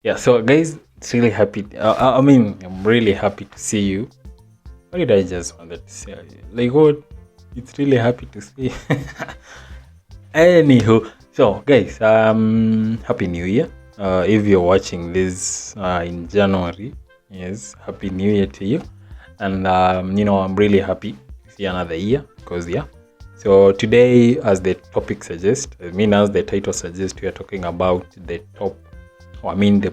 Yeah, so guys, it's really happy. I'm really happy to see you. What did I just wanted to say? Like what? It's really happy to see. Anywho, so guys, happy New Year. If you're watching this in January, yes, happy New Year to you. And I'm really happy to see another year because yeah. So today, as the topic suggests, as the title suggests, we are talking about the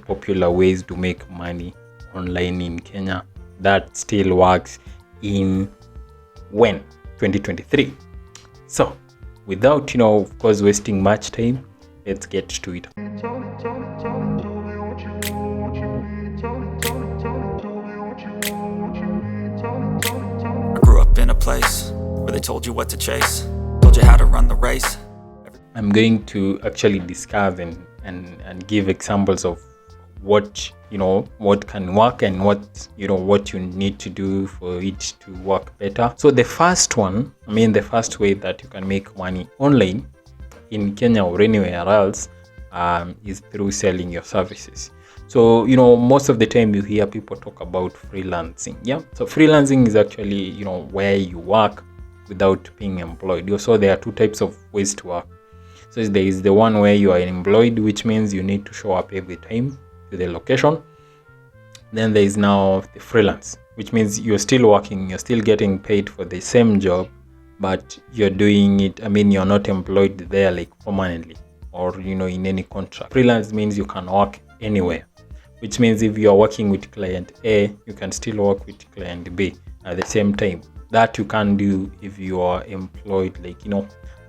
popular ways to make money online in Kenya that still works in 2023. So without of course wasting much time, let's get to it. I grew up in a place where they told you what to chase, told you how to run the race. I'm going to actually discuss and give examples of what can work and what you need to do for it to work better. So the first way that you can make money online in Kenya or anywhere else is through selling your services. So most of the time you hear people talk about freelancing. Yeah, so freelancing is actually where you work without being employed. So there are two types of ways to work. So there is the one where you are employed, which means you need to show up every time to the location. Then there is now the freelance, which means you're still working, you're still getting paid for the same job, but you're doing it, you're not employed there like permanently or in any contract. Freelance means you can work anywhere, which means if you are working with client A, you can still work with client B at the same time. That you can do if you are employed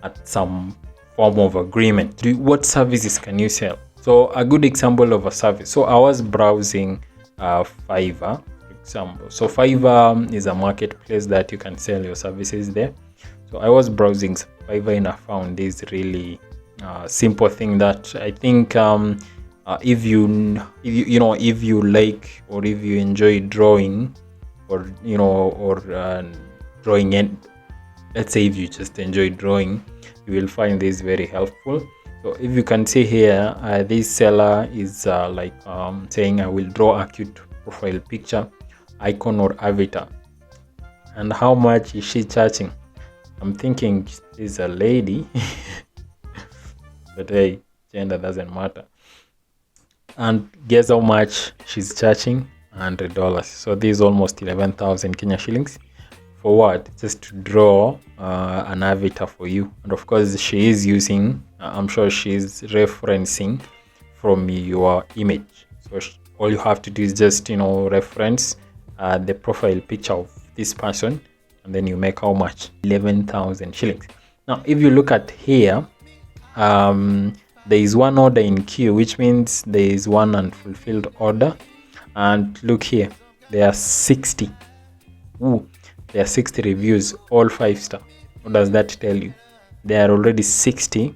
at some form of agreement. What services can you sell? So a good example of a service. So I was browsing Fiverr, for example. So Fiverr is a marketplace that you can sell your services there. So I was browsing Fiverr and I found this really simple thing that I think if you like or if you enjoy drawing or drawing, and let's say if you just enjoy drawing, you will find this very helpful. So if you can see here, this seller is saying I will draw a cute profile picture, icon or avatar. And how much is she charging? I'm thinking she's a lady, but hey, gender doesn't matter. And guess how much she's charging? $100. So this is almost 11,000 Kenya shillings. For what? Just to draw an avatar for you. And of course she is using, I'm sure she's referencing from your image. So all you have to do is just reference the profile picture of this person, and then you make how much? 11,000 shillings. Now if you look at here, there is one order in queue, which means there is one unfulfilled order. And look here, there are 60. There are 60 reviews, all 5-star. What does that tell you? There are already 60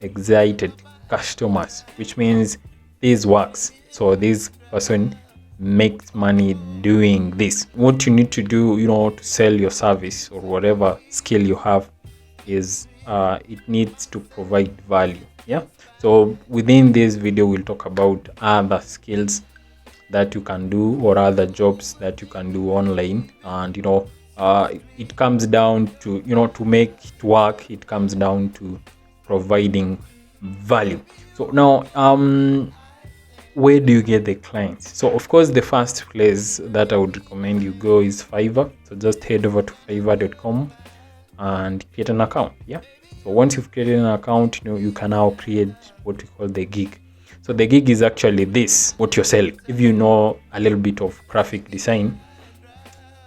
excited customers, which means this works. So this person makes money doing this. What you need to do, to sell your service or whatever skill you have is it needs to provide value. Yeah. So within this video, we'll talk about other skills that you can do or other jobs that you can do online, and it comes down to to make it work, it comes down to providing value. So now where do you get the clients? So of course the first place that I would recommend you go is Fiverr. So just head over to fiverr.com and create an account. Yeah, so once you've created an account, you can now create what we call the gig. So the gig is actually this, what you're selling. If you know a little bit of graphic design,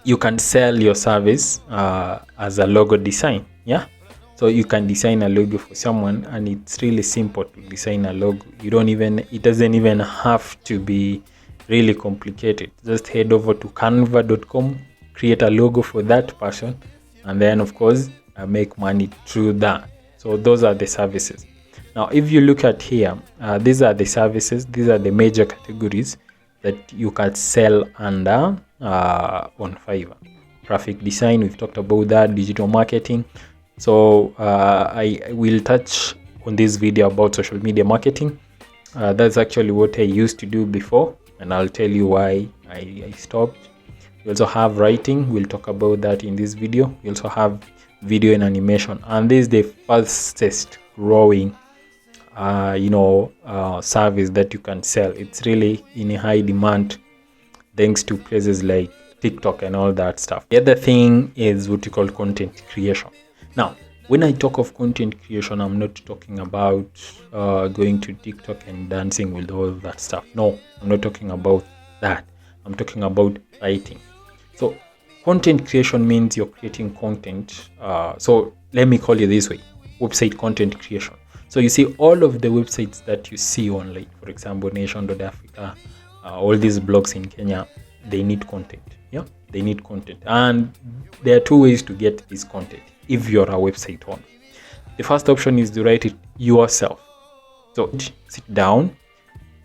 you can sell your service as a logo design. Yeah, so you can design a logo for someone, and it's really simple to design a logo. It doesn't even have to be really complicated. Just head over to canva.com, create a logo for that person, and then of course make money through that. So those are the services. Now if you look at here, these are the services, these are the major categories that you can sell under on Fiverr. Graphic design, we've talked about that. Digital marketing. So I will touch on this video about social media marketing. That's actually what I used to do before, and I'll tell you why I stopped. We also have writing. We'll talk about that in this video. We also have video and animation, and this is the fastest growing service that you can sell. It's really in a high demand thanks to places like TikTok and all that stuff. The other thing is what you call content creation. Now, when I talk of content creation, I'm not talking about going to TikTok and dancing with all that stuff. No, I'm not talking about that. I'm talking about writing. So content creation means you're creating content. So let me call it this way: website content creation. So you see all of the websites that you see online, for example, Nation.Africa, all these blogs in Kenya, they need content. Yeah, they need content, and there are two ways to get this content if you're a website owner. The first option is to write it yourself. So sit down,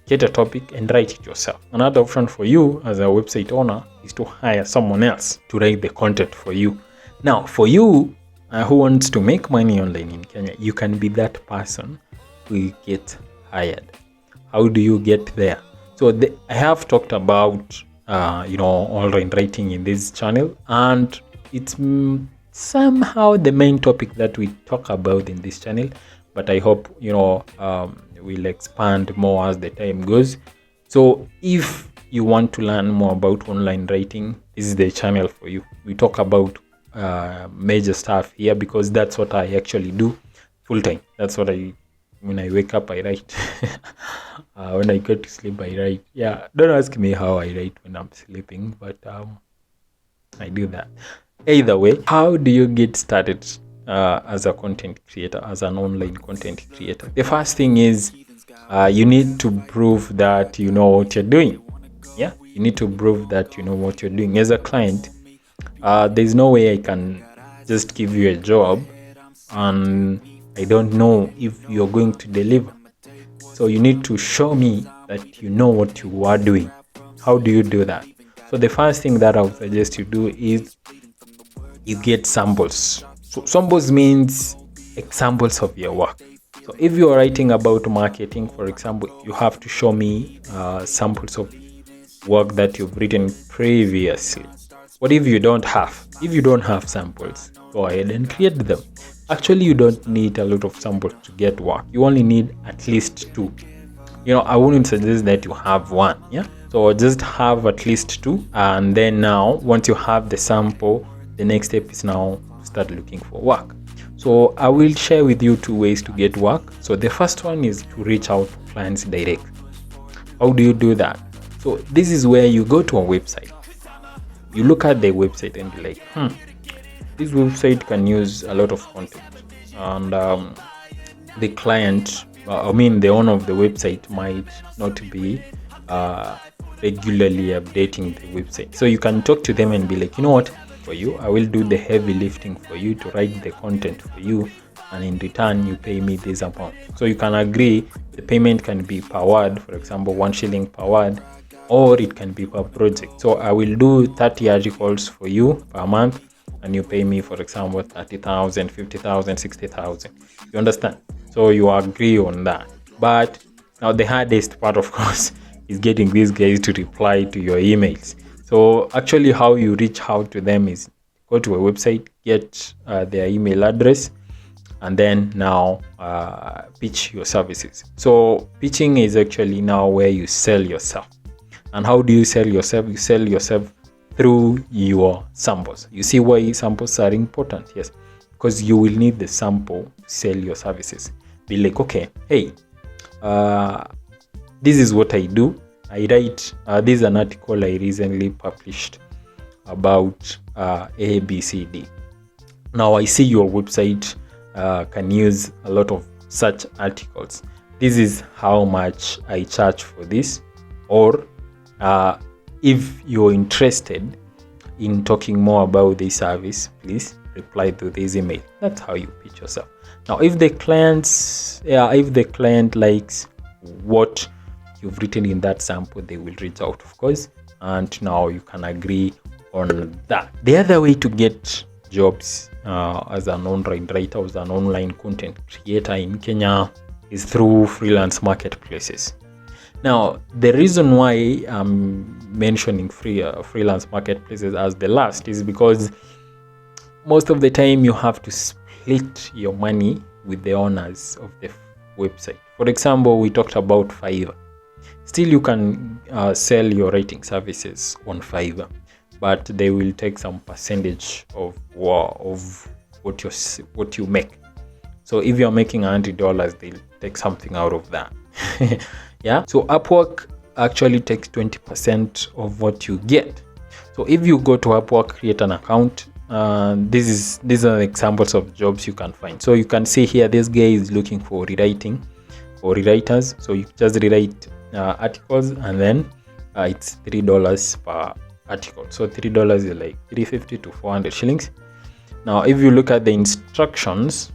get a topic and write it yourself. Another option for you as a website owner is to hire someone else to write the content for you. Now, for you who wants to make money online in Kenya, you can be that person who gets hired. How do you get there? So I have talked about online writing in this channel, and it's somehow the main topic that we talk about in this channel, but I hope we'll expand more as the time goes. So if you want to learn more about online writing, this is the channel for you. We talk about major stuff here because that's what I actually do full time. That's what when I wake up I write. When I go to sleep I write. Yeah, don't ask me how I write when I'm sleeping, but I do that. Either way, how do you get started as a content creator, as an online content creator? The first thing is you need to prove that you know what you're doing. Yeah, you need to prove that you know what you're doing. As a client, there's no way I can just give you a job and I don't know if you're going to deliver. So you need to show me that you know what you are doing. How do you do that? So the first thing that I would suggest you do is you get samples. So samples means examples of your work. So if you're writing about marketing, for example, you have to show me samples of work that you've written previously. What if you don't have? If you don't have samples, go ahead and create them. Actually, you don't need a lot of samples to get work. You only need at least 2. I wouldn't suggest that you have 1. Yeah. So just have at least 2, and then now once you have the sample, the next step is now to start looking for work. So I will share with you 2 ways to get work. So the first one is to reach out to clients direct. How do you do that? So this is where you go to a website. You look at the website and be like, this website can use a lot of content, and the client, the owner of the website might not be regularly updating the website. So you can talk to them and be like, you know what, for you, I will do the heavy lifting for you to write the content for you, and in return you pay me this amount. So you can agree. The payment can be per word, for example 1 shilling per word, or it can be per project. So I will do 30 articles for you per month, and you pay me, for example 30,000, 50,000, 60,000. You understand? So you agree on that. But now the hardest part, of course, is getting these guys to reply to your emails. So actually how you reach out to them is go to a website, get their email address, and then now pitch your services. So pitching is actually now where you sell yourself. And how do you sell yourself? You sell yourself through your samples. You see why samples are important? Yes, because you will need the sample to sell your services. Be like, okay, hey, this is what I do. I write, this is an article I recently published about ABCD. Now I see your website can use a lot of such articles. This is how much I charge for this. Or if you're interested in talking more about this service, please reply to this email. That's how you pitch yourself. Now, if the client likes what you've written in that sample, they will reach out, of course, and now you can agree on that. The other way to get jobs as an online writer, as an online content creator in Kenya is through freelance marketplaces. Now, the reason why I'm mentioning freelance marketplaces as the last is because most of the time you have to split your money with the owners of the website. For example, we talked about Fiverr. Still, you can sell your writing services on Fiverr, but they will take some percentage of what you make. So if you're making $100, they'll take something out of that. Yeah. So Upwork actually takes 20% of what you get. So if you go to Upwork, create an account. These are examples of jobs you can find. So you can see here, this guy is looking for rewriters. So you just rewrite articles, and then it's $3 per article. So $3 is like 350 to 400 shillings. Now, if you look at the instructions,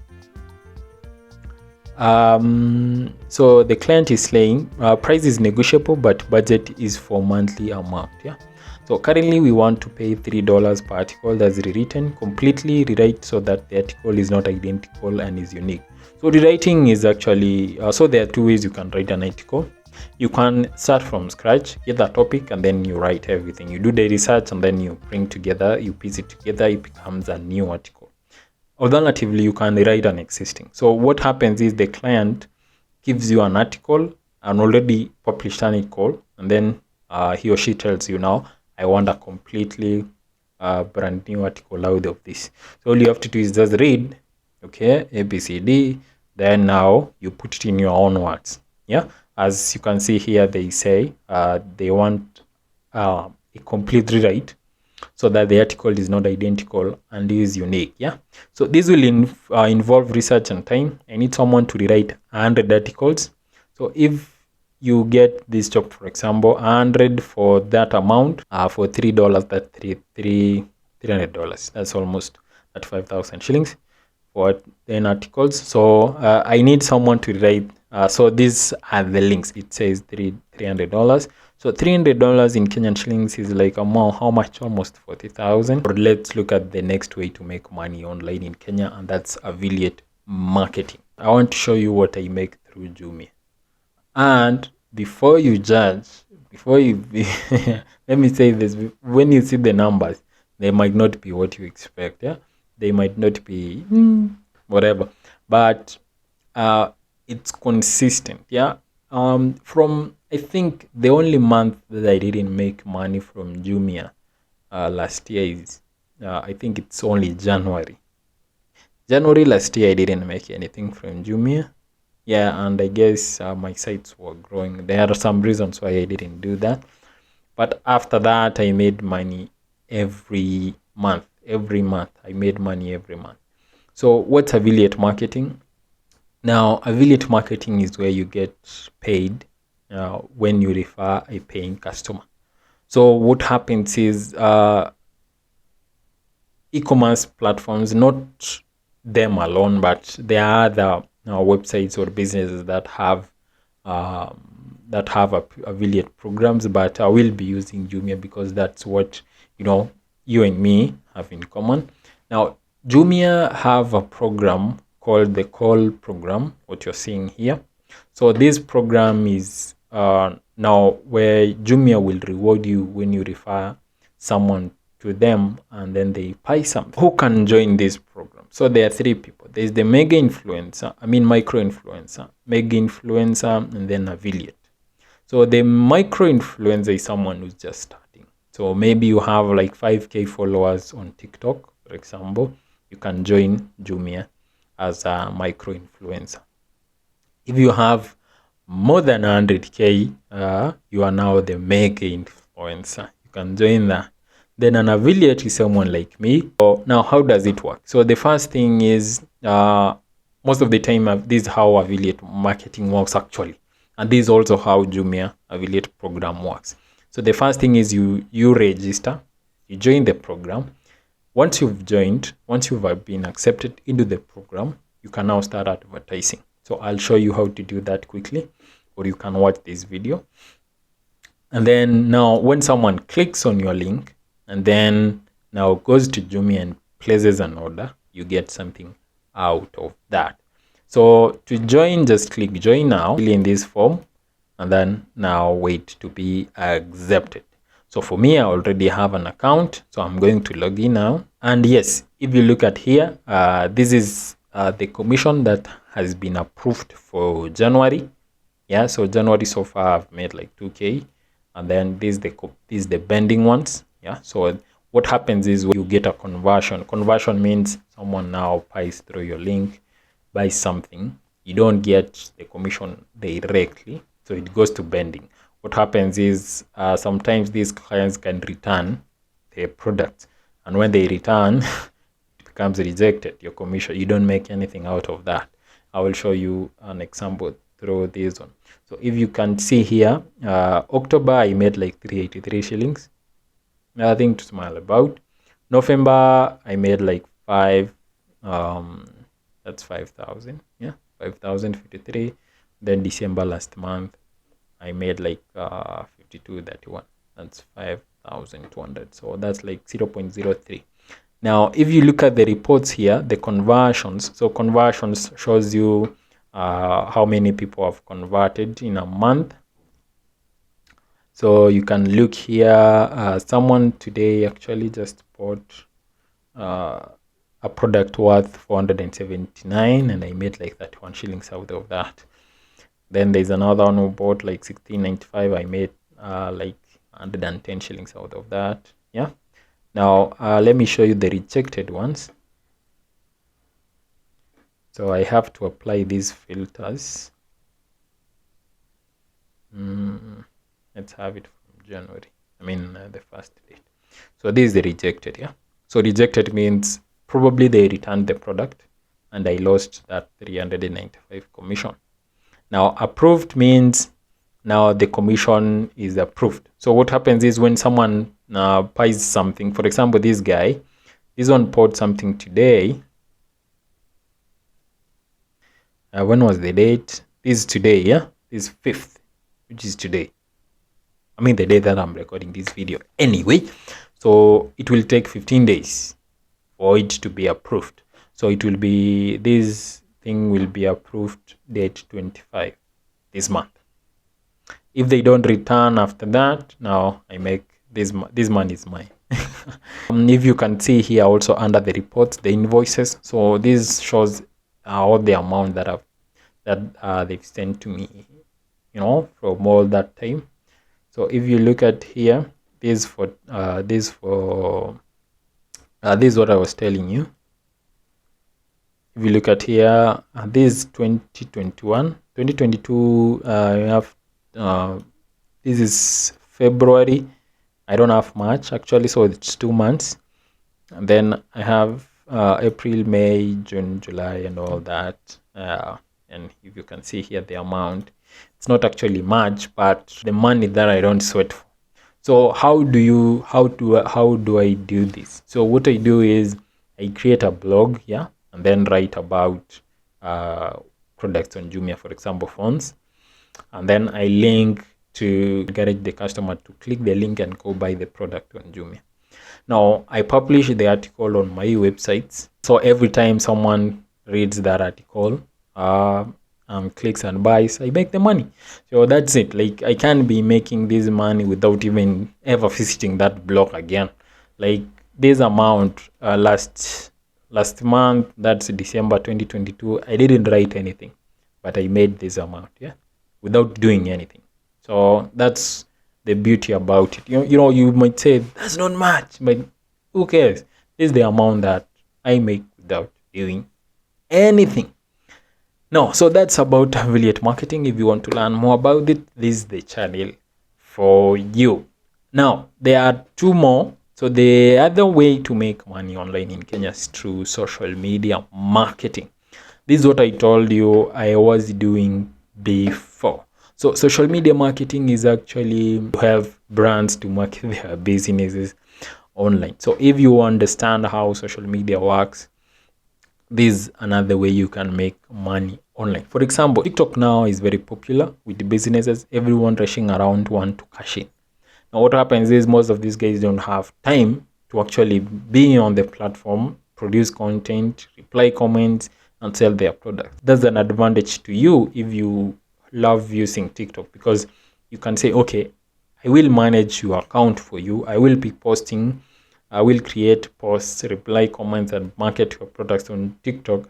so the client is saying price is negotiable, but budget is for monthly amount. Yeah. So currently we want to pay $3 per article that's rewritten, completely rewrite so that the article is not identical and is unique. So rewriting is actually, so there are two ways you can write an article. You can start from scratch, get the topic, and then you write everything. You do the research, and then you bring together, you piece it together, it becomes a new article. Alternatively, you can rewrite an existing. So what happens is the client gives you an article, an already published article, and then he or she tells you, now I want a completely brand new article out of this. So all you have to do is just read, okay, ABCD, then now you put it in your own words. Yeah, as you can see here, they say they want a complete rewrite so that the article is not identical and is unique. Yeah, so this will involve research and time. I need someone to rewrite 100 articles. So if you get this job, for example, 100 for that amount, for $3, that's $300. That's almost at 5,000 shillings for 10 articles. So I need someone to write. So these are the links. It says $300. So $300 in Kenyan shillings is like how much? Almost 40,000. Or let's look at the next way to make money online in Kenya, and that's affiliate marketing. I want to show you what I make through Jumia. And before you judge, let me say this, when you see the numbers, they might not be what you expect. Yeah, they might not be whatever, but it's consistent. Yeah. From, I think the only month that I didn't make money from Jumia last year is I think it's only January last year. I didn't make anything from Jumia. Yeah, and I guess my sites were growing. There are some reasons why I didn't do that, but after that I made money every month. I made money every month. So what's affiliate marketing? Now, affiliate marketing is where you get paid when you refer a paying customer. So what happens is e-commerce platforms, not them alone, but there are other websites or businesses that have affiliate programs, but I will be using Jumia because that's what you and me have in common. Now, Jumia have a program called the call program, what you're seeing here. So this program is now where Jumia will reward you when you refer someone to them and then they buy something. Who can join this program? So there are three people. There's the micro influencer, mega influencer, and then affiliate. So the micro influencer is someone who's just starting. So maybe you have like 5K followers on TikTok, for example. You can join Jumia as a micro influencer. If you have more than 100K, you are now the mega influencer. You can join that. Then an affiliate is someone like me. So now, how does it work? So the first thing is, most of the time, this is how affiliate marketing works actually. And this is also how Jumia affiliate program works. So the first thing is you register, you join the program. Once you've joined, once you've been accepted into the program, you can now start advertising. So I'll show you how to do that quickly, or you can watch this video. And then now when someone clicks on your link and then now goes to Jumia and places an order, you get something out of that. So to join, just click join now, fill in this form, and then now wait to be accepted. So for me, I already have an account, so I'm going to log in now. And yes, if you look at here, this is the commission that has been approved for January. Yeah, so January so far I've made like 2k, and then this is the bending ones. Yeah, so what happens is you get a conversion. Conversion means someone now buys through your link, buys something. You don't get the commission directly, so it goes to bending. What happens is sometimes these clients can return their product, and when they return, it becomes rejected. Your commission, you don't make anything out of that. I will show you an example through this one. So if you can see here, October I made like 383 shillings. Nothing to smile about. November I made like that's 5,000. Yeah, 5,053. Then December last month I made like 5231. That's 5,200. So that's like 0.03. Now if you look at the reports here, the conversions, so conversions shows you how many people have converted in a month. So you can look here, someone today actually just bought a product worth 479, and I made like 31 shillings out of that. Then there's another one who bought like 1695. I made like 110 shillings out of that. Yeah. Now let me show you the rejected ones. So I have to apply these filters. Let's have it from January. I mean the first date. So this is the rejected. Yeah. So rejected means probably they returned the product and I lost that 395 commission. Now approved means now the commission is approved. So what happens is when someone buys something, for example, this one bought something today. When was the date? This is today. Yeah, this is 5th, which is today. I mean the day that I'm recording this video. Anyway, so it will take 15 days for it to be approved. So it will be, this thing will be approved date 25 this month. If they don't return after that, now I make this money is mine. If you can see here also under the reports, the invoices, so this shows all the amount that they've sent to me, you know, from all that time. So if you look at here, this is what I was telling you. If you look at here, this is 2021, 2022. You have this is February. I don't have much actually, so it's 2 months. And then I have April, May, June, July, and all that. And if you can see here the amount, it's not actually much, but the money that I don't sweat for. So how do I do this? So what I do is I create a blog, yeah, and then write about products on Jumia, for example, phones, and then I link to encourage the customer to click the link and go buy the product on Jumia. Now I publish the article on my websites, so every time someone reads that article, clicks and buys, I make the money. So that's it. Like I can't be making this money without even ever visiting that blog again. Like this amount last month, that's December 2022, I didn't write anything, but I made this amount, yeah, without doing anything. So that's the beauty about it. You know, you might say that's not much, but who cares? This is the amount that I make without doing anything. No, so that's about affiliate marketing. If you want to learn more about it, this is the channel for you. Now, there are 2 more. So the other way to make money online in Kenya is through social media marketing. This is what I told you I was doing before. So social media marketing is actually to help brands to market their businesses online. So if you understand how social media works, this is another way you can make money online. For example, TikTok now is very popular with the businesses. Everyone rushing around want to cash in. Now what happens is most of these guys don't have time to actually be on the platform, produce content, reply comments, and sell their product. That's an advantage to you if you love using TikTok, because you can say, okay, I will manage your account for you. I will be posting, I will create posts, reply comments, and market your products on TikTok,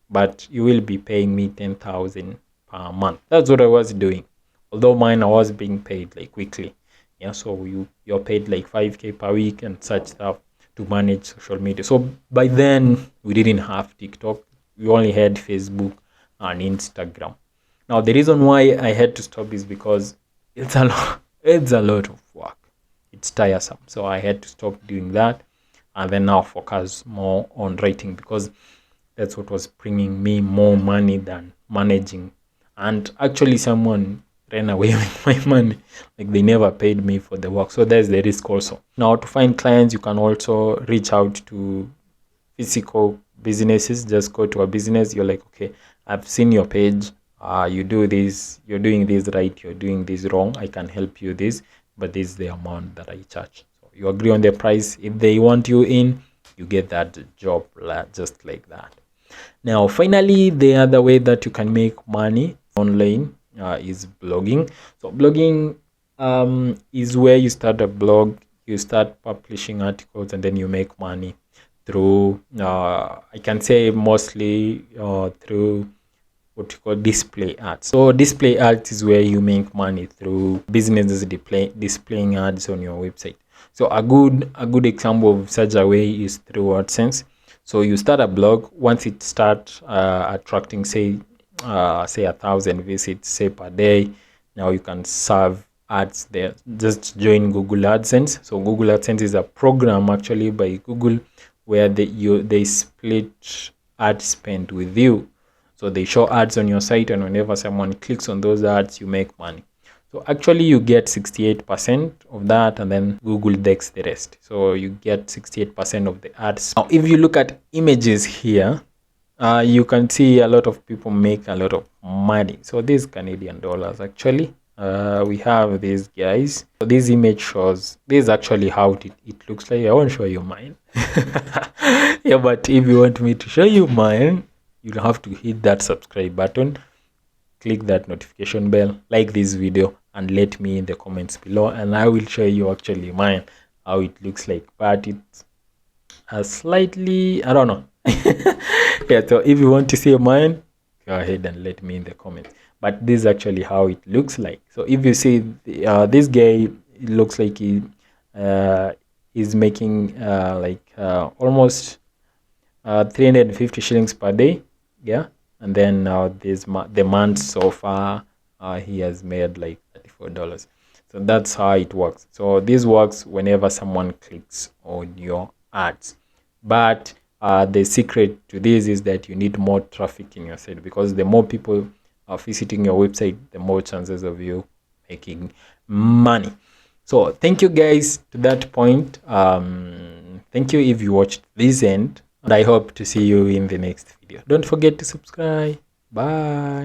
but you will be paying me 10,000 per month. That's what I was doing. Although mine, I was being paid like weekly. Yeah, so you're paid like 5K per week and such stuff to manage social media. So by then we didn't have TikTok. We only had Facebook and Instagram. Now the reason why I had to stop is because it's a lot of work. It's tiresome. So I had to stop doing that and then now focus more on writing, because that's what was bringing me more money than managing. And actually someone ran away with my money, like they never paid me for the work. So there's the risk also. Now to find clients, you can also reach out to physical businesses. Just go to a business, you're like, okay, I've seen your page, you do this, you're doing this right, you're doing this wrong, I can help you this, but this is the amount that I charge. So you agree on the price. If they want you in, you get that job just like that. Now finally, the other way that you can make money online is blogging. So blogging is where you start a blog, you start publishing articles, and then you make money through I can say mostly through what you call display ads. So display ads is where you make money through businesses displaying ads on your website. So a good example of such a way is through AdSense. So you start a blog. Once it starts attracting say 1,000 visits say per day, now you can serve ads there. Just join Google AdSense. So Google AdSense is a program actually by Google where they split ad spend with you. So they show ads on your site, and whenever someone clicks on those ads, you make money. So actually you get 68% of that, and then Google takes the rest. So you get 68% of the ads. Now if you look at images here, you can see a lot of people make a lot of money. So these Canadian dollars actually. We have these guys. So this image shows, this is actually how it looks like. I won't show you mine. Yeah, but if you want me to show you mine, you'll have to hit that subscribe button, click that notification bell, like this video, and let me in the comments below, and I will show you actually mine, how it looks like. But it's a slightly, I don't know. Yeah, so if you want to see mine, go ahead and let me in the comments. But this is actually how it looks like. So if you see this guy, it looks like he is making almost 350 shillings per day. Yeah, and then the month so far he has made like $34. So that's how it works. So this works whenever someone clicks on your ads. But the secret to this is that you need more traffic in your site, because the more people are visiting your website, the more chances of you making money. So thank you guys to that point. Thank you if you watched this end, and I hope to see you in the next video. Don't forget to subscribe. Bye.